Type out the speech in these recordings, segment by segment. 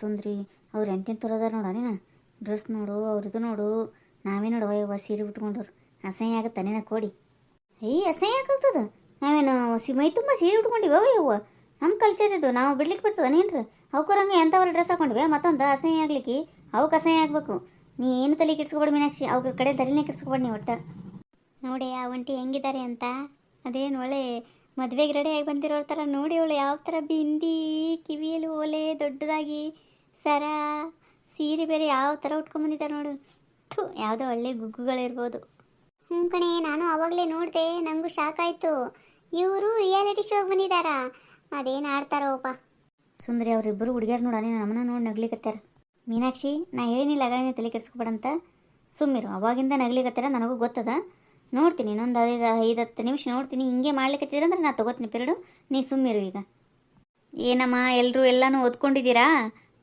ಸುಂದ್ರಿ ಅವ್ರು ಎಂತೆಂಥವ್ರು ಅದಾರ ನೋಡ ನೀನು ಡ್ರೆಸ್ ನೋಡು ಅವ್ರದ್ದು ನೋಡು. ನಾವೇ ನೋಡುವ ಯವ್ವ ಸೀರೆ ಉಟ್ಕೊಂಡವ್ರು ಅಸಹ್ಯ ಆಗುತ್ತಾ ನಿನ್ನ ಕೋಡಿ. ಅಸಹ್ಯ ಆಗ್ತದ. ನಾವೇನು ಮೈ ತುಂಬ ಸೀರೆ ಉಟ್ಕೊಂಡಿವ ಯವ್ವ. ನಮ್ಮ ಕಲ್ಚರ್ ಇದು, ನಾವು ಬಿಡ್ಲಿಕ್ಕೆ ಬರ್ತದ ನೀನ್ರಿ. ಅವಕ್ಕರಂಗೆ ಎಂಥವ್ರ ಡ್ರೆಸ್ ಹಾಕೊಂಡಿವೆ ಮತ್ತೊಂದು ಅಸಹ್ಯ ಆಗ್ಲಿಕ್ಕೆ ಅವಕ್ಕೆ ಅಸಹ್ಯ ಆಗ್ಬೇಕು. ನೀ ಏನು ತಲೆ ಕೆಡ್ಸ್ಕೊಬೇಡ ಮೀನಾಕ್ಷಿ, ಅವ್ರ ಕಡೆ ತಲೆನೇ ಕೆಡ್ಸ್ಕೊಬೇಡ ನೀ ಒಟ್ಟು. ನೋಡಿ ಆ ಒಂಟಿ ಹೆಂಗಿದ್ದಾರೆ ಅಂತ. ಅದೇನು ಒಳ್ಳೆ ಮದುವೆಗೆ ರೆಡಿಯಾಗಿ ಬಂದಿರೋ ಥರ ನೋಡಿ. ಅವಳು ಯಾವ ಥರ ಬಿಂದಿ, ಕಿವಿಯಲ್ಲಿ ಓಲೆ ದೊಡ್ಡದಾಗಿ ಸರ, ಸೀರೆ ಬೇರೆ ಯಾವ ಥರ ಉಟ್ಕೊಂಡ್ಬಂದಿದ್ದಾರೆ ನೋಡು. ಯಾವುದೋ ಒಳ್ಳೆ ಗುಗ್ಗುಗಳಿರ್ಬೋದು. ಕಣೆ, ನಾನು ಅವಾಗಲೇ ನೋಡಿದೆ, ನನಗೂ ಶಾಕ್ ಆಯಿತು. ಇವರು ರಿಯಾಲಿಟಿ ಶೋಗೆ ಬಂದಿದ್ದಾರಾ? ಅದೇನು ಆಡ್ತಾರೋಪ್ಪ. ಸುಂದರಿ ಅವರಿಬ್ಬರು ಹುಡುಗಿಯರು ನೋಡ ನಮ್ಮನ್ನ ನೋಡಿ ನಗ್ಲಿಕತ್ತಾರ. ಮೀನಾಕ್ಷಿ, ನಾ ಹೇಳಿನಿಲ್ಲ ಅಗಳೇ ತಲೆ ಕೆಡ್ಸ್ಕೊಬೇಡಂತ, ಸುಮ್ಮಿರು. ಅವಾಗಿಂದ ನಗ್ಲಿಕತ್ತಾರ, ನನಗೂ ಗೊತ್ತದ. ನೋಡ್ತೀನಿ ಇನ್ನೊಂದು 5-10 ನಿಮಿಷ ನೋಡ್ತೀನಿ. ಹಿಂಗೆ ಮಾಡ್ಲಿಕ್ಕತ್ತಿದ್ರೆ ನಾ ತೊಗೋತೀನಿ ಪಿರಿಯಡು. ನೀ ಸುಮ್ಮಿರು ಈಗ. ಏನಮ್ಮ ಎಲ್ಲರೂ ಎಲ್ಲನೂ ಓದ್ಕೊಂಡಿದ್ದೀರಾ?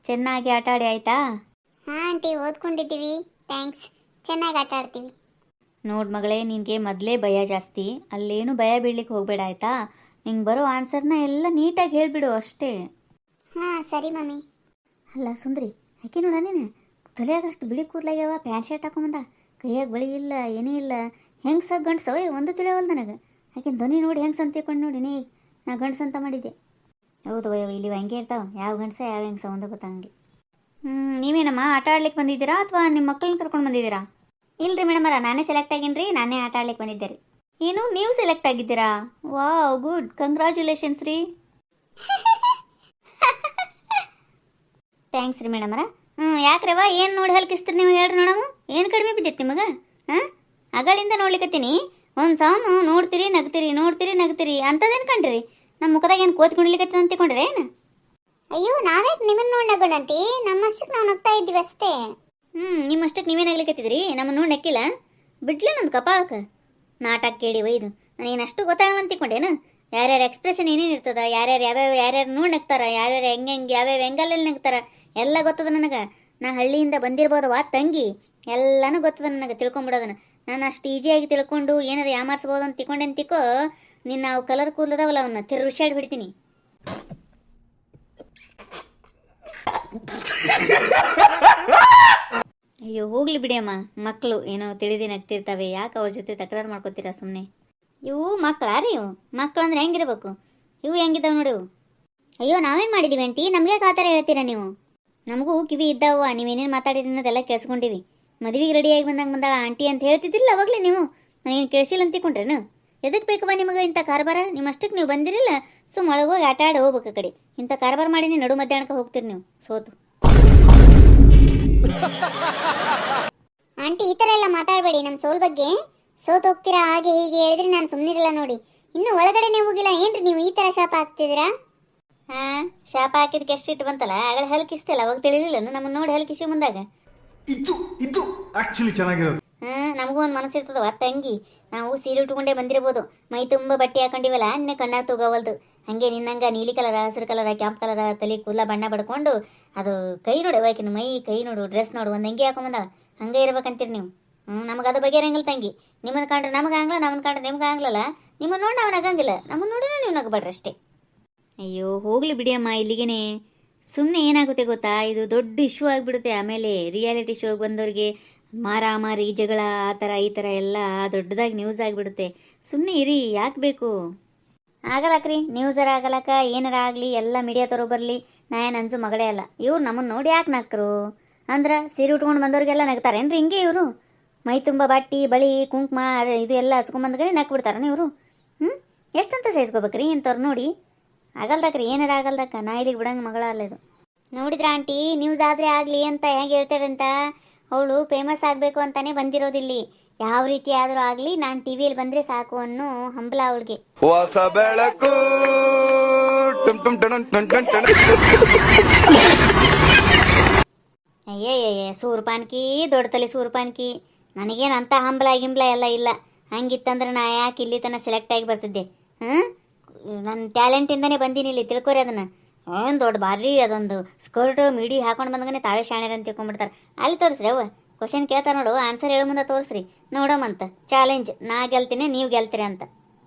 ಚೆನ್ನಾಗಿ ಆಟ ಆಡಿ ಆಯಿತಾ? ಹಾಂ ಆಂಟಿ, ಓದ್ಕೊಂಡಿದ್ದೀವಿ. ಥ್ಯಾಂಕ್ಸ್, ಚೆನ್ನಾಗಿ ಆಟ ಆಡ್ತೀವಿ. ನೋಡು ಮಗಳೇ, ನಿನಗೆ ಮೊದಲೇ ಭಯ ಜಾಸ್ತಿ. ಅಲ್ಲೇನು ಭಯ ಬೀಳ್ಲಿಕ್ಕೆ ಹೋಗಬೇಡ ಆಯಿತಾ? ನಿಂಗೆ ಬರೋ ಆನ್ಸರ್ನ ಎಲ್ಲ ನೀಟಾಗಿ ಹೇಳಿಬಿಡು ಅಷ್ಟೇ. ಹಾಂ ಸರಿ ಮಮ್ಮಿ. ಅಲ್ಲ ಸುಂದ್ರಿ, ಯಾಕೆ ನೋಡ ನೀನು ತಲೆಯಾಗ ಅಷ್ಟು ಬಿಳಿ ಕೂದಲಾಗ್ಯಾವ, ಪ್ಯಾಂಟ್ ಶರ್ಟ್ ಹಾಕೊಂಬಂದ, ಕೈಯಾಗ ಬಳಿ ಇಲ್ಲ, ಏನೂ ಇಲ್ಲ. ಹೆಂಗೆ ಸಹ ಗಂಡ್ಸವ ಒಂದು ತಿಳಿಯವಲ್ಲ ನನಗೆ. ಯಾಕೆ ಧ್ವನಿ ನೋಡಿ ಹೆಂಗೆ ಅಂತ ತಿಳ್ಕೊಂಡು ನೋಡಿ ನೀ ನಾ ಗಂಡ್ಸು ಅಂತ ಮಾಡಿದ್ದೆ. ಹೌದು ಇಲ್ಲಿ ಹಂಗೆ ಇರ್ತಾವೆ, ಯಾವ ಗಂಡ್ಸ ಯಾವ ಹೆಂಗ್ಸ ಒಂದು ಗೊತ್ತಾಗಂಗಿಲ್ಲ. ನೀವೇನಮ್ಮ ಆಟ ಆಡ್ಲಿಕ್ಕೆ ಬಂದಿದ್ದೀರಾ ಅಥವಾ ನಿಮ್ಮ ಮಕ್ಕಳನ್ನ ಕರ್ಕೊಂಡು ಬಂದಿದ್ದೀರಾ? ಇಲ್ರಿ ಮೇಡಮರ, ನಾನೇ ಸೆಲೆಕ್ಟ್ ಆಗೀನಿ. ನಾನೇ ಆಟ ಆಡ್ಲಿಕ್ಕೆ ಬಂದಿದ್ದೆ ರೀ. ಏನು ನೀವು ಸೆಲೆಕ್ಟ್ ಆಗಿದ್ದೀರಾ? ವಾವ್, ಗುಡ್, ಕಂಗ್ರ್ಯಾಚುಲೇಷನ್ಸ್ ರೀ. ಥ್ಯಾಂಕ್ಸ್ ರೀ ಮೇಡಮರ. ಯಾಕ್ರವ ಏನು ನೋಡಿ ಹಲ್ಕಿಸ್ತೀರಿ ನೀವು? ಹೇಳ್ರಿ ನೋಡಮ್ಮ, ಏನು ಕಡಿಮೆ ಬಿದ್ದಿತ್ತು ನಿಮಗೆ? ಅಗಳಿಂದ ನೋಡ್ಲಿಕ್ಕತ್ತೀನಿ. ಒಂದು ಸಾವನು ನೋಡ್ತೀರಿ ನಗ್ತೀರಿ, ನೋಡ್ತೀರಿ ನಗ್ತೀರಿ, ಅಂಥದ್ದೇನು ಕಂಡ್ರಿ? ನಮ್ಮ ಮುಖದಾಗ ಏನು ಕೋತಿ ಕುಣಿಲಿಕ್ಕತ್ತೀನಿ ಅಂತ ತಿಳ್ಕೊಂಡ್ರೆ ಏನು? ಅಯ್ಯೋ, ನಾವೇ ನಿಮ್ಮನ್ನು ನೋಡಿ ನಗೋಣಂಟಿ, ನಮ್ಮಷ್ಟಕ್ಕೆ ನಾವು ನಗ್ತಾ ಇದ್ದೀವಿ ಅಷ್ಟೇ. ನಿಮ್ಮಷ್ಟಕ್ಕೆ ನೀವೇ ನಗ್ಲಿಕ್ಕತ್ತಿದ್ರಿ, ನಮ್ಮನ್ನು ನೋಡಿ ನಕ್ಕಿಲ್ಲ. ಬಿಡ್ಲಿಲ್ಲ ನಂದು ಕಪಾಳಕ್ಕೆ ನಾಟಕ ಕೇಳಿ ಒಯ್ದು. ನನಗೇನು ಅಷ್ಟು ಗೊತ್ತಾಗಲ್ಲ ಅಂತ ತಿಳ್ಕೊಂಡೇನು? ಯಾರ್ಯಾರು ಎಕ್ಸ್ಪ್ರೆಷನ್ ಏನೇನು ಇರ್ತದ, ಯಾರ್ಯಾರು ನೋಡಿ ನಗ್ತಾರ, ಯಾರ್ಯಾರು ಹೆಂಗೆ ಯಾವ್ಯಾವ ಹೆಂಗಲ್ಲಲ್ಲಿ ನಗ್ತಾರ ಎಲ್ಲ ಗೊತ್ತದ ನನಗೆ. ನಾ ಹಳ್ಳಿಯಿಂದ ಬಂದಿರ್ಬೋದವ ತಂಗಿ, ಎಲ್ಲನೂ ಗೊತ್ತದ ನನಗೆ. ತಿಳ್ಕೊಂಬಿಡೋದನ್ನ ನಾನು ಅಷ್ಟು ಈಸಿಯಾಗಿ ತಿಳ್ಕೊಂಡು ಏನಾರು ಯಾಮಾರಿಸ್ಬೋದು ಅಂತ ತಿಳ್ಕೊಂಡೇನು ತಿಕ್ಕೋ. ನಿನ್ನ ನಾವು ಕಲರ್ ಕೂದಲದವಲ್ಲ ಅವನ್ನ ತಿರುಷಾಡಿ ಬಿಡ್ತೀನಿ. ಅಯ್ಯೋ ಹೋಗ್ಲಿ ಬಿಡಿ ಅಮ್ಮ, ಮಕ್ಕಳು ಏನೋ ತಿಳಿದಿ ನಗ್ತಿರ್ತವೆ, ಯಾಕೆ ಅವ್ರ ಜೊತೆ ತಕರಾರು ಮಾಡ್ಕೋತೀರಾ ಸುಮ್ಮನೆ? ಇವು ಮಕ್ಕಳಾ ರೀ? ಇವು ಮಕ್ಕಳು ಅಂದ್ರೆ ಹೆಂಗಿರ್ಬೇಕು? ಇವು ಹೆಂಗಿದ್ದಾವೆ ನೋಡಿ ಇವು. ಅಯ್ಯೋ ನಾವೇನು ಮಾಡಿದ್ದೀವಿ ಆಂಟಿ? ನಮಗೆ ಆ ಥರ ಹೇಳ್ತೀರಾ ನೀವು? ನಮಗೂ ಕಿವಿ ಇದ್ದಾವ, ನೀವೇನೇನು ಮಾತಾಡಿರಿ ಅನ್ನೋದೆಲ್ಲ ಕೇಳಿಸ್ಕೊಂಡಿವಿ. ಮದುವೆಗೆ ರೆಡಿಯಾಗಿ ಬಂದಾಗ ಆಂಟಿ ಅಂತ ಹೇಳ್ತಿದ್ದಿಲ್ಲ ಅವಾಗಲೇ ನೀವು. ನಾನೇನು ಕೇಳಿಸಿಲ್ಲ ಅಂತ ತಿಳ್ಕೊಂಡ್ರೇನು? ಎದಕ್ಕೆ ಬೇಕವ ನಿಮಗೆ ಇಂಥ ಕಾರ್ಬಾರ? ನಿಮ್ಮಷ್ಟಕ್ಕೆ ನೀವು ಬಂದಿರಲಿಲ್ಲ, ಒಳಗೆ ಹೋಗಿ ಆಟ ಆಡಿ ಹೋಗ್ಬೇಕು ಆ ಕಡೆ. ಇಂಥ ಕಾರ್ಬಾರ ಮಾಡಿ ನೀವು ನಡು ಮಧ್ಯಾಹ್ನಕ್ಕೆ ಹೋಗ್ತೀರಿ ನೀವು ಸೋತು. ಆಂಟಿ ಈ ಥರ ಎಲ್ಲ ಮಾತಾಡಬೇಡಿ ನಮ್ಮ ಸೋಲ್ ಬಗ್ಗೆ. ಸೋತ್ ಹೋಗ್ತೀರಾ ಹಾಗೆ ಹೀಗೆ ಹೇಳಿದ್ರೆ ನಾನು ಸುಮ್ಮನಿರಲ್ಲ ನೋಡಿ. ಇನ್ನು ಒಳಗಡೆನೆ ಹೋಗಿಲ್ಲ ಏನ್ರಿ ನೀವು ಈ ಥರ ಶಾಪ ಹಾಕ್ತಿದ್ದೀರಾ? ಶಾಪ ಹಾಕಿದಕ್ಕೆ ಎಷ್ಟು ಇಟ್ಟು ಬಂತಲ್ಲ, ಆಗಲೇ ಹಲ್ಕಿಸ್ತಿಲ್ಲ, ಅವಾಗ ತಿಳಿಲಿಲ್ಲ ನಮ್ಮನ್ನು ನೋಡಿ ಹಲ್ಕಿಸಿ ಮುಂದಾಗ. ಇದು ಆಕ್ಚುಲಿ ಚೆನ್ನಾಗಿರೋದು. ನಮಗೂ ಒಂದು ಮನಸ್ಸಿರ್ತದವ ತಂಗಿ. ನಾವು ಸೀರೆ ಉಟ್ಕೊಂಡೇ ಬಂದಿರ್ಬೋದು, ಮೈ ತುಂಬ ಬಟ್ಟೆ ಹಾಕೊಂಡಿವಲ್ಲ, ನಿನ್ನೆ ಕಣ್ಣಾಗ ತಗೋವಲ್ದು. ಹಂಗೆ ನಿನ್ನಂಗ ನೀಲಿ ಕಲರ, ಹಸಿರು ಕಲರ, ಕೆಂಪು ಕಲರ ತಲೆ ಕೂದಲ ಬಣ್ಣ ಬಡ್ಕೊಂಡು, ಅದು ಕೈ ನೋಡಿ ಅವಕಿನ ಮೈ ಕೈ ನೋಡು, ಡ್ರೆಸ್ ನೋಡು, ಒಂದು ಅಂಗಿ ಹಾಕೊಂಬಂದಾಳ. ಹಂಗೆ ಇರ್ಬೇಕಂತೀರಿ ನೀವು. ನಮಗೆ ಅದು ಬಗೆರಂಗಿಲ್ಲ ತಂಗಿ. ನಿಮ್ಮನ್ನು ಕಂಡ್ರೆ ನಮಗೆ ಆಗಲ್ಲ, ನಮ್ಮನ್ನು ಕಂಡ್ರೆ ನಿಮ್ಗೆ ಆಗ್ಲಲ್ಲ. ನಿಮ್ಮನ್ನು ನೋಡಿ ನಾವು ನಗಂಗಿಲ್ಲ, ನಮ್ಮನ್ನು ನೋಡಿ ನೀವು ನಗಬೇಡ್ರಿ ಅಷ್ಟೇ. ಅಯ್ಯೋ ಹೋಗ್ಲಿ ಬಿಡಿ ಅಮ್ಮ, ಇಲ್ಲಿಗೇನೆ ಸುಮ್ಮನೆ ಏನಾಗುತ್ತೆ ಗೊತ್ತಾ, ಇದು ದೊಡ್ಡ ಇಶ್ಯೂ ಆಗಿಬಿಡುತ್ತೆ. ಆಮೇಲೆ ರಿಯಾಲಿಟಿ ಶೋಗೆ ಬಂದವ್ರಿಗೆ ಮಾರಾಮಾರಿ ಜಗಳ ಆ ಥರ ಈ ಥರ ಎಲ್ಲ ದೊಡ್ಡದಾಗಿ ನ್ಯೂಸ್ ಆಗಿಬಿಡುತ್ತೆ. ಸುಮ್ಮನೆ ಇರಿ, ಯಾಕೆ ಬೇಕು? ಆಗಲಕ್ರಿ, ನ್ಯೂಸರ ಆಗಲಕ್ಕ ಏನಾರ ಆಗಲಿ ಎಲ್ಲ ಮೀಡಿಯಾದವರು ಬರಲಿ, ನಾ ಏನು ಅಂಜು ಮಗಳೇ ಅಲ್ಲ. ಇವ್ರು ನಮ್ಮನ್ನು ನೋಡಿ ಯಾಕೆ ನಕ್ಕರು ಅಂದ್ರೆ, ಸೀರೆ ಉಟ್ಕೊಂಡು ಬಂದವ್ರಿಗೆಲ್ಲ ನಗ್ತಾರೇನ್ರಿ ಹಿಂಗೆ? ಇವರು ಮೈ ತುಂಬ ಬಟ್ಟಿ ಬಳಿ ಕುಂಕುಮ ಇದು ಎಲ್ಲ ಹಚ್ಕೊಂಬಂದ್ಗಡೆ ನಕ್ಕು ಬಿಡ್ತಾರನ ಇವರು? ಎಷ್ಟಂತ ಸಹಿಸ್ಕೋಬೇಕ್ರಿ ಇಂಥವ್ರು ನೋಡಿ? ಆಗಲ್ದಕ್ರಿ, ಏನಾರ ಆಗಲ್ದಕ್ಕ. ನಾ ಇಲ್ಲಿಗೆ ಬಿಡಂಗೆ ಮಗಳ ಅಲ್ಲ ಇದು. ನೋಡಿದ್ರ ಆಂಟಿ, ನ್ಯೂಸ್ ಆದರೆ ಆಗಲಿ ಅಂತ ಹೆಂಗೆ ಹೇಳ್ತಾರಂತ. ಅವಳು ಫೇಮಸ್ ಆಗಬೇಕು ಅಂತಾನೆ ಬಂದಿರೋದಿಲ್ಲಿ. ಯಾವ ರೀತಿ ಆದರೂ ಆಗಲಿ ನಾನು ಟಿವಿಯಲ್ಲಿ ಬಂದರೆ ಸಾಕು ಅನ್ನೋ ಹಂಬಲ ಅವಳಿಗೆ. ಹೊಸ ಬೆಳಕು ಅಯ್ಯಯ್ಯ ಸೂರ್ಪಾನ್ಕಿ, ದೊಡ್ಡ ತಲೆ ಸೂರ್ಪಾನ್ಕಿ. ನನಗೇನು ಅಂತ ಹಂಬಲ ಗಿಂಬಲ ಎಲ್ಲ ಇಲ್ಲ. ಹಂಗಿತ್ತಂದ್ರೆ ನಾ ಯಾಕೆ ಇಲ್ಲಿ ತನಕ ಸೆಲೆಕ್ಟ್ ಆಗಿ ಬರ್ತಿದ್ದೆ? ನನ್ನ ಟ್ಯಾಲೆಂಟಿಂದನೇ ಬಂದೀನಿ ಇಲ್ಲಿ, ತಿಳ್ಕೊರಿ ಅದನ್ನು. ಏನು ದೊಡ್ಡ ಭಾರಿ ಅದೊಂದು ಸ್ಕರ್ಟ್ ಮಿಡಿ ಹಾಕೊಂಡು ಬಂದಗನೆ ತಾವೇ ಶಾಣ್ಯರ ಅಂತ ತಿಳ್ಕೊಂಡ್ಬಿಡ್ತಾರೆ. ಅಲ್ಲಿ ತೋರಿಸ್ರಿ ಅವ್ವ, ಕ್ವಶನ್ ಕೇಳ್ತಾರೆ ನೋಡು, ಆನ್ಸರ್ ಹೇಳೋ ಮುಂದೆ ತೋರಿಸ್ರಿ ನೋಡಮಂತ. ಚಾಲೆಂಜ್, ನಾ ಗೆಲ್ತೀನಿ ನೀವು ಗೆಲ್ತೀರಿ ಅಂತ.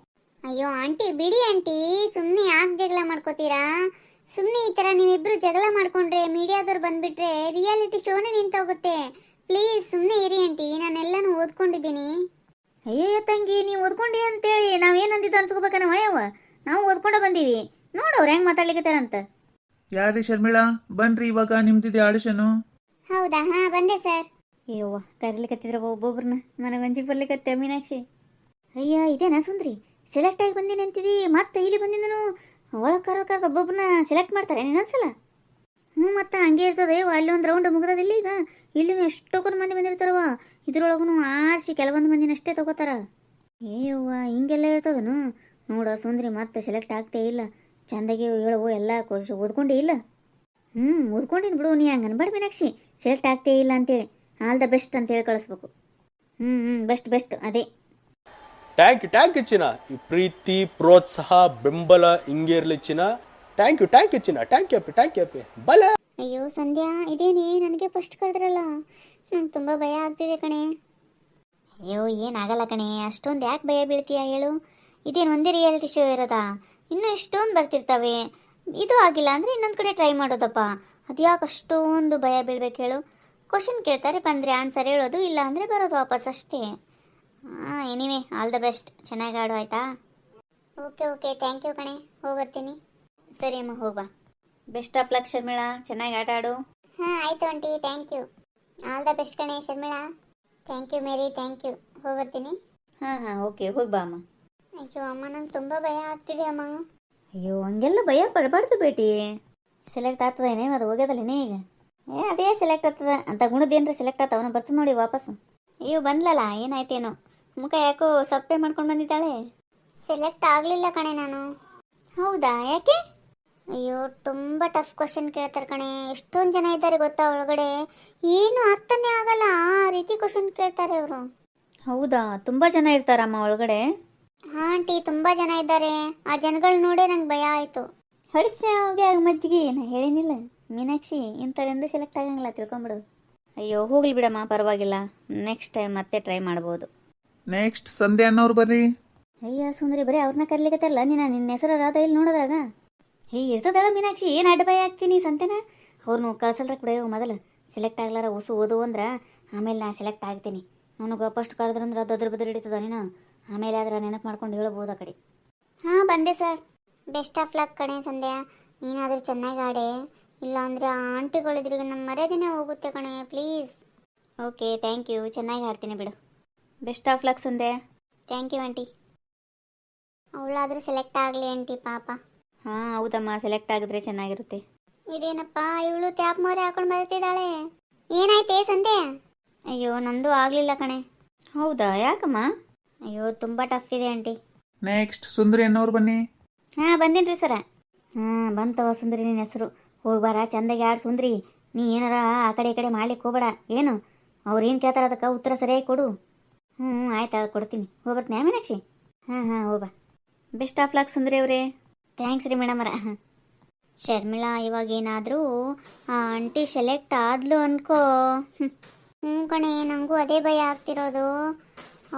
ಅಯ್ಯೋ ಆಂಟಿ ಬಿಡಿ ಆಂಟಿ, ಸುಮ್ಮನೆ ಯಾಕೆ ಜಗಳ ಮಾಡ್ಕೋತೀರಾ? ಸುಮ್ಮನೆ ಈ ಥರ ನೀವಿಬ್ರು ಜಗಳ ಮಾಡ್ಕೊಂಡ್ರೆ ಮೀಡಿಯಾದವ್ರು ಬಂದ್ಬಿಟ್ರೆ ರಿಯಾಲಿಟಿ ಶೋನೇ ನಿಂತೋಗುತ್ತೆ. ಪ್ಲೀಸ್ ಸುಮ್ಮನೆ ಇರಿ ಆಂಟಿ, ನಾನೆಲ್ಲನೂ ಓದ್ಕೊಂಡಿದ್ದೀನಿ. ಅಯ್ಯಯ್ಯ ತಂಗಿ, ನೀವು ಓದ್ಕೊಂಡಿ ಅಂತೇಳಿ ನಾವೇನಂದಿದ್ದು ಅನ್ಸ್ಕೋಬೇಕನ ಯವ್ವ. ನಾವು ಓದ್ಕೊಂಡ ಬಂದೀವಿ. ನೋಡು ಅವ್ರು ಹೆಂಗೆ ಮಾತಾಡ್ಲಿಕ್ಕತ್ತಾರಂತ. ಯಾರೀ ಶರ್ಮಿಳಾ, ಬನ್ರಿ ಇವಾಗ ನಿಮ್ದಿದೆ ಆಡಿಷನು. ಹೌದಾ? ಹಾ ಬಂದೆ ಸರ್. ಅಯ್ಯವ್ವ, ಕರೀಲಿಕತ್ತಿದ್ರ ಒಬ್ಬೊಬ್ರನ್ನ. ನನಗೆ ಅಂಜಿಗೆ ಬರ್ಲಿಕತ್ತೆ ಮೀನಾಕ್ಷಿ. ಅಯ್ಯ ಇದೇನಾ ಸುಂದ್ರಿ, ಸೆಲೆಕ್ಟ್ ಆಗಿ ಬಂದೀನಿ ಅಂತಿದಿ, ಮತ್ತೆ ಇಲ್ಲಿ ಬಂದಿದ್ದನು ಒಳಗೆ ಕರ್ದು ಒಬ್ಬೊಬ್ಬರನ್ನ ಸೆಲೆಕ್ಟ್ ಮಾಡ್ತಾರೆ ಇನ್ನೊಂದ್ಸಲ. ಹ್ಞೂ ಮತ್ತೆ ಹಂಗೆ ಇರ್ತದೆ. ಅಲ್ಲಿ ಒಂದು ರೌಂಡ್ ಮುಗ್ದದಿಲ್ಲ ಈಗ. ಇಲ್ಲಿನೂ ಎಷ್ಟೊಂದು ಮಂದಿ ಬಂದಿರ್ತಾರವ. ಇದ್ರೊಳಗೂ ಆರಿಸಿ ಕೆಲವೊಂದು ಮಂದಿನ ಅಷ್ಟೇ ತಗೋತಾರ. ಏಯವ್ವ, ಹಿಂಗೆಲ್ಲ ಇರ್ತದನು. ನೋಡ ಸುಂದ್ರಿ, ಮತ್ತೆ ಸೆಲೆಕ್ಟ್ ಆಗ್ತೇ ಇಲ್ಲ. ಚಂದಾಗಿ ಹೇಳುವು ಎಲ್ಲ ಓದ್ಕೊಂಡೇ ಇಲ್ಲ. ಓದ್ಕೊಂಡಿನಿ ಬಿಡು. ನೀ ಹಂಗೆ ಅನ್ಬೇಡ ಮೀನಾಕ್ಷಿ, ಸೆಲೆಕ್ಟ್ ಆಗ್ತೇ ಇಲ್ಲ ಅಂತೇಳಿ. ಆಲ್ ದ ಬೆಸ್ಟ್ ಅಂತೇಳಿ ಕಳಿಸ್ಬೇಕು. ಬೆಸ್ಟ್ ಅದೇ. ಟ್ಯಾಂಕ್ ಯು ಚಿನ್ನ. ಈ ಪ್ರೀತಿ, ಪ್ರೋತ್ಸಾಹ, ಬೆಂಬಲ ಹಿಂಗೆ ಇರಲಿ ಚಿನ್ನ. ಥ್ಯಾಂಕ್ ಯು ಚಿನ್ನ. ಥ್ಯಾಂಕ್ ಯು ಅಪ್ಪಿ. ಬಲ. ಅಯ್ಯೋ ಸಂಧ್ಯಾ, ಇದೇನೇ ನನಗೆ ಫಸ್ಟ್ ಕರೆದ್ರಲ್ಲ, ನಂಗೆ ತುಂಬ ಭಯ ಆಗ್ತಿದೆ ಕಣೆ. ಅಯ್ಯೋ ಏನಾಗಲ್ಲ ಕಣೆ, ಅಷ್ಟೊಂದು ಯಾಕೆ ಭಯ ಬೀಳ್ತೀಯ ಹೇಳು. ಇದೇನು ಒಂದೇ ರಿಯಾಲಿಟಿ ಶೋ ಇರೋದಾ? ಇನ್ನೂ ಎಷ್ಟೊಂದು ಬರ್ತಿರ್ತವೆ. ಇದು ಆಗಿಲ್ಲ ಅಂದರೆ ಇನ್ನೊಂದು ಕಡೆ ಟ್ರೈ ಮಾಡೋದಪ್ಪ. ಅದು ಯಾಕೆ ಅಷ್ಟೊಂದು ಭಯ ಬೀಳ್ಬೇಕು ಹೇಳು. ಕ್ವಶನ್ ಕೇಳ್ತಾರೆ, ಬಂದರೆ ಆನ್ಸರ್ ಹೇಳೋದು, ಇಲ್ಲ ಅಂದರೆ ಬರೋದು ವಾಪಸ್ ಅಷ್ಟೇ. Anyway all the best. ಚೆನ್ನಾಗಿ ಆಡು ಆಯಿತಾ? ಓಕೆ ಥ್ಯಾಂಕ್ ಯು ಕಣೆ, ಹೋಗ್ಬರ್ತೀನಿ. ಸರಿ ಅಮ್ಮ, ಹೋಗ್ಬಾ. ಬೆಸ್ಟ್ ಆಫ್ ಲಕ್ ಶರ್ಮಿಳಾ, ಚೆನ್ನಾಗಿ ಆಟ ಆಡು. ಹಾಂ ಆಯಿತು aunty, thank you. All the best ಕಣೆ Sharmila. Thank you Mary, thank you. ಹೋಗ್ಬರ್ತೀನಿ. ಹಾಂ ಓಕೆ, ಹೋಗ್ಬಾ ಅಮ್ಮ. ಅಯ್ಯೋ ಅಮ್ಮ, ನಂಗೆ ತುಂಬ ಭಯ ಆಗ್ತಿದೆ ಅಮ್ಮ. ಅಯ್ಯೋ ಹಂಗೆಲ್ಲ ಭಯ ಪಡಬಾರ್ದು ಬೇಟಿ. ಸೆಲೆಕ್ಟ್ ಆಗ್ತದೇನೇ, ಅದು ಹೋಗ್ಯದಲ್ಲೇ ಈಗ. ಅದೇ ಸೆಲೆಕ್ಟ್ ಆಗ್ತದ ಅಂತ ಗುಣದೇನ್ರಿ ಸೆಲೆಕ್ಟ್ ಆಗ್ತಾವನ ಬರ್ತದೆ ನೋಡಿ ವಾಪಸ್. ಅಯ್ಯೋ ಬಂದ್ಲಲ್ಲ, ಏನಾಯ್ತೇನೋ, ಮುಖ ಯಾಕೋ ಸಪ್ಪೆ ಮಾಡ್ಕೊಂಡು ಬಂದಿದ್ದಾಳೆ. ಸೆಲೆಕ್ಟ್ ಆಗಲಿಲ್ಲ ಕಣೆ ನಾನು. ಹೌದಾ? ಯಾಕೆ? ಅಯ್ಯೋ ತುಂಬ ಟಫ್ ಕ್ವಶನ್ ಕೇಳ್ತಾರೆ ಕಣೆ. ಎಷ್ಟೊಂದು ಜನ ಇದ್ದಾರೆ ಗೊತ್ತಾ ಒಳಗಡೆ, ಏನು ಅರ್ಥನೇ ಆಗಲ್ಲ, ಆ ರೀತಿ ಕ್ವಶನ್ ಕೇಳ್ತಾರೆ ಅವರು. ಹೌದಾ? ತುಂಬ ಜನ ಇರ್ತಾರಮ್ಮ ಒಳಗಡೆ? ಹಾಂ ಆಂಟಿ, ತುಂಬ ಜನ ಇದ್ದಾರೆ. ಆ ಜನಗಳು ನೋಡೇ ನಂಗೆ ಭಯ ಆಯಿತು. ಹೊಡಿಸ್ಯಾವ್ಗೆ ಮಜ್ಜಿಗೆ ನಾ ಹೇಳಿನಿಲ್ಲ ಮೀನಾಕ್ಷಿ, ಇಂಥದ್ದೆಂದು ಸೆಲೆಕ್ಟ್ ಆಗಂಗಿಲ್ಲ, ತಿಳ್ಕೊಂಬಿಡು. ಅಯ್ಯೋ ಹೋಗ್ಲಿ ಬಿಡಮ್ಮ, ಪರವಾಗಿಲ್ಲ. ನೆಕ್ಸ್ಟ್ ಟೈಮ್ ಮತ್ತೆ ಟ್ರೈ ಮಾಡ್ಬೋದು. ನೆಕ್ಸ್ಟ್ ಸಂಧ್ಯಾ ಅನ್ನೋರು ಬರ್ರಿ. ಅಯ್ಯ ಸುಂದರಿ, ಬರೀ ಅವ್ರನ್ನ ಕರ್ಲಿಕತ್ತಲ್ಲ ನಿನ್ನ ಹೆಸರು ರಾಧ ಇಲ್ಲಿ ನೋಡೋದ್ರಾಗ. ಇರ್ತದಳ ಮೀನಾಕ್ಷಿ, ಏನು ಅಡ್ಡ ಭಯ ಆಗ್ತೀನಿ ಸಂತೆನ. ಅವ್ರನ್ನು ಕಳ್ಸಲ್ರಕ್ಕೆ ಬಿಡೋ ಮೊದಲು. ಸೆಲೆಕ್ಟ್ ಆಗ್ಲಾರ ಹೊಸು ಓದು ಅಂದ್ರೆ ಆಮೇಲೆ ನಾ ಸೆಲೆಕ್ಟ್ ಆಗ್ತೀನಿ. ನನಗೆ ಫಸ್ಟ್ ಕರೆದ್ರಂದ್ರೆ ಅದ್ರ ಬದ್ರ ಹಿಡಿತದ ನೀನು. ಆಮೇಲೆ ಆದ್ರೆ ನೆನಪು ಮಾಡ್ಕೊಂಡು ಹೇಳ್ಬೋದು ಆ ಕಡೆ. ಹಾಂ ಬಂದೆ ಸರ್. ಬೆಸ್ಟ್ ಆಫ್ ಲಕ್ ಕಣೆ ಸಂಧ್ಯಾ, ನೀನಾದರೂ ಚೆನ್ನಾಗಿ ಆಡೆ. ಇಲ್ಲಾಂದರೆ ಆ ಆಂಟಿಗಳಿದ್ರಿಗೆ ನಮ್ಮ ಮರ್ಯಾದೆನೇ ಹೋಗುತ್ತೆ ಕಣೆ, ಪ್ಲೀಸ್. ಓಕೆ ಥ್ಯಾಂಕ್ ಯು, ಚೆನ್ನಾಗಿ ಆಡ್ತೀನಿ ಬಿಡು. Best of luck Sandhya. Thank you aunty. ಅವಳಾದರೂ ಸೆಲೆಕ್ಟ್ ಆಗಲಿ ಆಂಟಿ, ಪಾಪ. ಹಾಂ ಹೌದಮ್ಮ, ಸೆಲೆಕ್ಟ್ ಆಗಿದ್ರೆ ಚೆನ್ನಾಗಿರುತ್ತೆ. ಇದೇನಪ್ಪ ಇವಳು ಟ್ಯಾಪ್ ಮೋರೆ ಹಾಕೊಂಡು ಬರ್ತಿದ್ದಾಳೆ. ಏನಾಯ್ತೇ ಸಂಧ್ಯಾ? ಅಯ್ಯೋ ನಂದು ಆಗಲಿಲ್ಲ ಕಣೆ. ಹೌದಾ? ಯಾಕಮ್ಮ? ಅಯ್ಯೋ ತುಂಬ ಟಫ್ ಇದೆ ಆಂಟಿ. ನೆಕ್ಸ್ಟ್ ಸುಂದರಿ ಅನ್ನೋರು ಬನ್ನಿ. ಹಾಂ ಬಂದೇನ್ರಿ ಸರ. ಹಾಂ ಬಂತವ ಸುಂದರಿ, ನಿನ್ನ ಹೆಸರು. ಹೋಗ್ಬಾರ, ಚಂದಾಗಿ ಆಡು ಸುಂದ್ರಿ. ನೀ ಏನಾರ ಆ ಕಡೆ ಈ ಕಡೆ ಮಾಡ್ಲಿಕ್ಕೆ ಹೋಗ್ಬೇಡ. ಏನು ಅವ್ರು ಏನು ಕೇಳ್ತಾರ ಅದಕ್ಕೆ ಉತ್ತರ ಸರಿಯಾಗಿ ಕೊಡು. ಆಯ್ತು ಕೊಡ್ತೀನಿ. ಹೋಗ್ಬರ್ತೀನಿ ಮೀನಾಕ್ಷಿ. ಹಾಂ ಹೋಗ್ಬಾ. ಬೆಸ್ಟ್ ಆಫ್ ಲಕ್ ಸುಂದರಿ ಅವರೇ. ಥ್ಯಾಂಕ್ಸ್ ರೀ ಮೇಡಮರ. ಶರ್ಮಿಳಾ, ಇವಾಗೇನಾದರೂ ಆ ಆಂಟಿ ಸೆಲೆಕ್ಟ್ ಆದ್ಲು ಅನ್ಕೋ. ಹ್ಞೂ ಕಣೆ, ನನಗೂ ಅದೇ ಭಯ ಆಗ್ತಿರೋದು.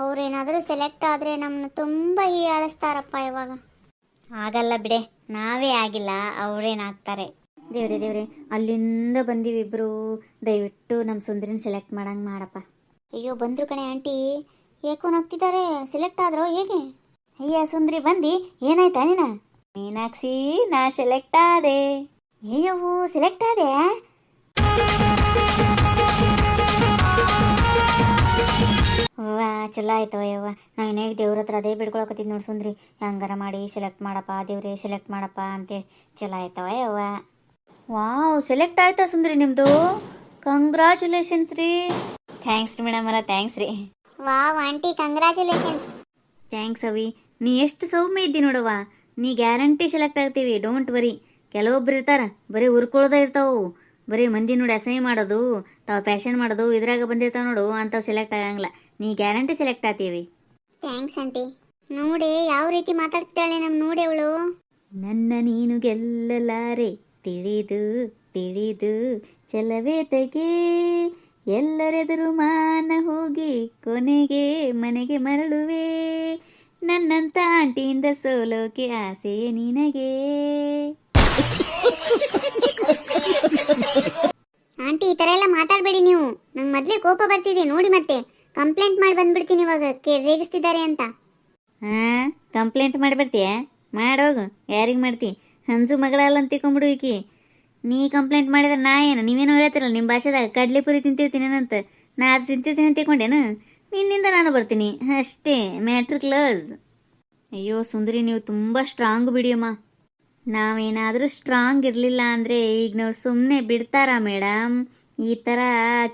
ಅವ್ರೇನಾದರೂ ಸೆಲೆಕ್ಟ್ ಆದರೆ ನಮ್ಮನ್ನ ತುಂಬ ಹೀಯಾಳಿಸ್ತಾರಪ್ಪ ಇವಾಗ. ಆಗಲ್ಲ ಬಿಡೆ, ನಾವೇ ಆಗಿಲ್ಲ, ಅವ್ರೇನಾಗ್ತಾರೆ. ದೇವ್ರೆ ಅಲ್ಲಿಂದ ಬಂದೀವಿ ಇಬ್ಬರು. ದಯವಿಟ್ಟು ನಮ್ಮ ಸುಂದರಿನ ಸೆಲೆಕ್ಟ್ ಮಾಡಂಗೆ ಮಾಡಪ್ಪ. ಅಯ್ಯೋ ಬಂದರು ಕಣೆ ಆಂಟಿ. ಏಕೋ ನಗ್ತಿದ್ದಾರೆ. ಸೆಲೆಕ್ಟ್ ಆದ್ರೋ ಹೇಗೆ? ಅಯ್ಯ ಸುಂದರಿ ಬಂದು ಏನಾಯ್ತಾ ನೀನ? ಮೀನಾಕ್ಷಿ, ನಾ ಸೆಲೆಕ್ಟ್ ಆದೆ. ಅಯ್ಯವ್ವು ಸೆಲೆಕ್ಟ್ ಆದೆ? ವಾ ಚಲೋ ಆಯ್ತವ ಯವ್ವ. ನಾವು ಇನ್ನೇಗ ದೇವ್ರ ಹತ್ರ ಅದೇ ಬಿಡ್ಕೊಳಕತ್ತಿದ್ ನೋಡಿ ಸುಂದ್ರಿ, ಹಂಗಾರ ಮಾಡಿ ಸೆಲೆಕ್ಟ್ ಮಾಡಪ್ಪ ದೇವ್ರೆ, ಸೆಲೆಕ್ಟ್ ಮಾಡಪ್ಪ ಅಂತೇಳಿ. ಚಲೋ ಆಯ್ತವ ಯವ್ವ. ವಾವ್, ಸೆಲೆಕ್ಟ್ ಆಯ್ತಾ ಸುಂದ್ರಿ ನಿಮ್ಮದು? ಕಂಗ್ರ್ಯಾಚುಲೇಷನ್ಸ್ ರೀ. ಥ್ಯಾಂಕ್ಸ್ ರೀ ಮೇಡಮರ, ಥ್ಯಾಂಕ್ಸ್ ರೀ. Wow aunty, congratulations. ಥ್ಯಾಂಕ್ಸ್ ಅವಿ. ನೀ ಎಷ್ಟು ಸೌಮ್ಯ ಇದ್ದಿ ನೋಡವ್ವ. ನೀ ಗ್ಯಾರಂಟಿ ಸೆಲೆಕ್ಟ್ ಆಗ್ತೀವಿ, ಡೋಂಟ್ ವರಿ. ಕೆಲವೊಬ್ರು ಇರ್ತಾರ ಬರೀ ಉರ್ಕೊಳ್ಳೋದೇ ಇರ್ತಾವು. ಬರೀ ಮಂದಿ ನೋಡಿ ಅಸಹ್ಯ ಮಾಡೋದು, ತಾವು ಪ್ಯಾಷನ್ ಮಾಡೋದು, ಇದ್ರಾಗ ಬಂದಿರ್ತಾವ ನೋಡು, ಅಂಥವು ಸೆಲೆಕ್ಟ್ ಆಗಂಗಿಲ್ಲ. ನೀ ಗ್ಯಾರಂಟಿ ಸೆಲೆಕ್ಟ್ ಆಗ್ತೀವಿ. Thanks aunty. ನೋಡಿ ಯಾವ ರೀತಿ ಮಾತಾಡ್ತಿದ್ದಾಳೆ ನಮ್ಮ ನೋಡಿ ಅವಳು. ನನ್ನ ನೀನು ಗೆಲ್ಲಲಾರೆ ತಿಳಿದು ತಿಳಿದು ಚಲವೇ ತೆಗೆ, ಎಲ್ಲರೆದುರು ಮಾನ ಹೋಗಿ ಕೊನೆಗೆ ಮನೆಗೆ ಮರಳುವೆ, ನನ್ನಂತ ಆಂಟಿಯಿಂದ ಸೋಲೋಕೆ ಆಸೆ ನಿನಗೆ. ಆಂಟಿ ಈ ತರ ಎಲ್ಲ ಮಾತಾಡಬೇಡಿ ನೀವು. ನಂಗೆ ಮೊದಲೇ ಕೋಪ ಬರ್ತಿದೆ ನೋಡಿ, ಮತ್ತೆ ಕಂಪ್ಲೇಂಟ್ ಮಾಡಿ ಬಂದ್ಬಿಡ್ತೀನಿ ಇವಾಗ ರೇಗಿಸ್ತಿದ್ದಾರೆ ಅಂತ. ಕಂಪ್ಲೇಂಟ್ ಮಾಡಿ ಬರ್ತೀಯ? ಮಾಡೋಗು, ಯಾರಿಗೆ ಮಾಡ್ತಿ? ಹಂಜು ಮಗಳಲ್ಲ ಅಂತ ತಿಳ್ಕೊಂಬಿಡು ಈಕಿ. ನೀ ಕಂಪ್ಲೇಂಟ್ ಮಾಡಿದ್ರೆ ನಾ ಏನು? ನೀವೇನೋ ಹೇಳ್ತಿರಲ್ಲ ನಿಮ್ಮ ಭಾಷೆದಾಗ ಕಡ್ಲೆ ಪುರಿ ತಿಂತಿರ್ತೀನೇನಂತ. ನಾ ಅದು ತಿಂತಿರ್ತೀನಿ ಅಂತ ತಿಳ್ಕೊಂಡೇನು? ನಿನ್ನಿಂದ ನಾನು ಬರ್ತೀನಿ ಅಷ್ಟೇ, ಮ್ಯಾಟ್ರ್ ಕ್ಲೋಸ್. ಅಯ್ಯೋ ಸುಂದರಿ, ನೀವು ತುಂಬ ಸ್ಟ್ರಾಂಗ್ ಬಿಡಿಯಮ್ಮ. ನಾವೇನಾದರೂ ಸ್ಟ್ರಾಂಗ್ ಇರಲಿಲ್ಲ ಅಂದರೆ ಈಗಿನವ್ರು ಸುಮ್ಮನೆ ಬಿಡ್ತಾರಾ ಮೇಡಮ್? ಈ ಥರ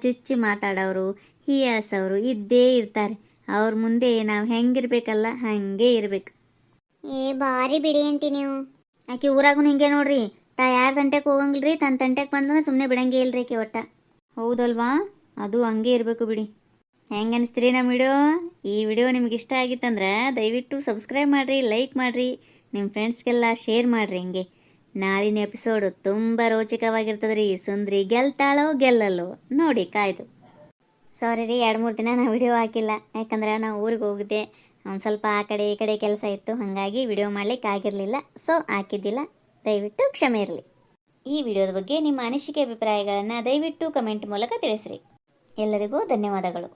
ಚುಚ್ಚಿ ಮಾತಾಡೋರು, ಹೀಯಾಳ್ಸೋರು ಇದ್ದೇ ಇರ್ತಾರೆ. ಅವ್ರ ಮುಂದೆ ನಾವು ಹೆಂಗಿರ್ಬೇಕಲ್ಲ ಹಾಗೆ ಇರ್ಬೇಕು. ಭಾರಿ ಬಿಡಿ ಆಂಟಿ ನೀವು. ಆಕೆ ಊರಾಗೂ ಹಿಂಗೆ ನೋಡ್ರಿ, ಯಾರ ತಂಟೆಗೆ ಹೋಗಂಗಿಲ್ರಿ, ತನ್ನ ತಂಟೆಗೆ ಬಂದ್ರೆ ಸುಮ್ಮನೆ ಬಿಡಂಗೆ ಇಲ್ರಿ ಆಕೆ ಒಟ್ಟ. ಹೌದಲ್ವಾ? ಅದು ಹಂಗೆ ಇರಬೇಕು ಬಿಡಿ. ಹೆಂಗೆ ಅನಿಸ್ತೀರಿ ನಮ್ಮ ವಿಡಿಯೋ? ಈ ವಿಡಿಯೋ ನಿಮ್ಗೆ ಇಷ್ಟ ಆಗಿತ್ತಂದ್ರೆ ದಯವಿಟ್ಟು ಸಬ್ಸ್ಕ್ರೈಬ್ ಮಾಡಿರಿ, ಲೈಕ್ ಮಾಡಿರಿ, ನಿಮ್ಮ ಫ್ರೆಂಡ್ಸ್ಗೆಲ್ಲ ಶೇರ್ ಮಾಡಿರಿ. ಹಿಂಗೆ ನಾಳಿನ ಎಪಿಸೋಡು ತುಂಬ ರೋಚಕವಾಗಿರ್ತದೆ ರೀ. ಸುಂದ್ರಿ ಗೆಲ್ತಾಳೋ ಗೆಲ್ಲಲ್ಲೋ ನೋಡಿ ಕಾಯ್ದು. ಸಾರಿ ರೀ, 2-3 ದಿನ ನಾನು ವಿಡಿಯೋ ಹಾಕಿಲ್ಲ, ಯಾಕಂದ್ರೆ ನಾವು ಊರಿಗೆ ಹೋಗಿದ್ದೆ. ಒಂದು ಸ್ವಲ್ಪ ಆ ಕಡೆ ಈ ಕಡೆ ಕೆಲಸ ಇತ್ತು, ಹಾಗಾಗಿ ವಿಡಿಯೋ ಮಾಡ್ಲಿಕ್ಕೆ ಆಗಿರಲಿಲ್ಲ. ಸೊ ಹಾಕಿದ್ದಿಲ್ಲ, ದಯವಿಟ್ಟು ಕ್ಷಮೆ ಇರಲಿ. ಈ ವಿಡಿಯೋದ ಬಗ್ಗೆ ನಿಮ್ಮ ಅನಿಸಿಕೆ ಅಭಿಪ್ರಾಯಗಳನ್ನು ದಯವಿಟ್ಟು ಕಮೆಂಟ್ ಮೂಲಕ ತಿಳಿಸ್ರಿ. ಎಲ್ಲರಿಗೂ ಧನ್ಯವಾದಗಳು.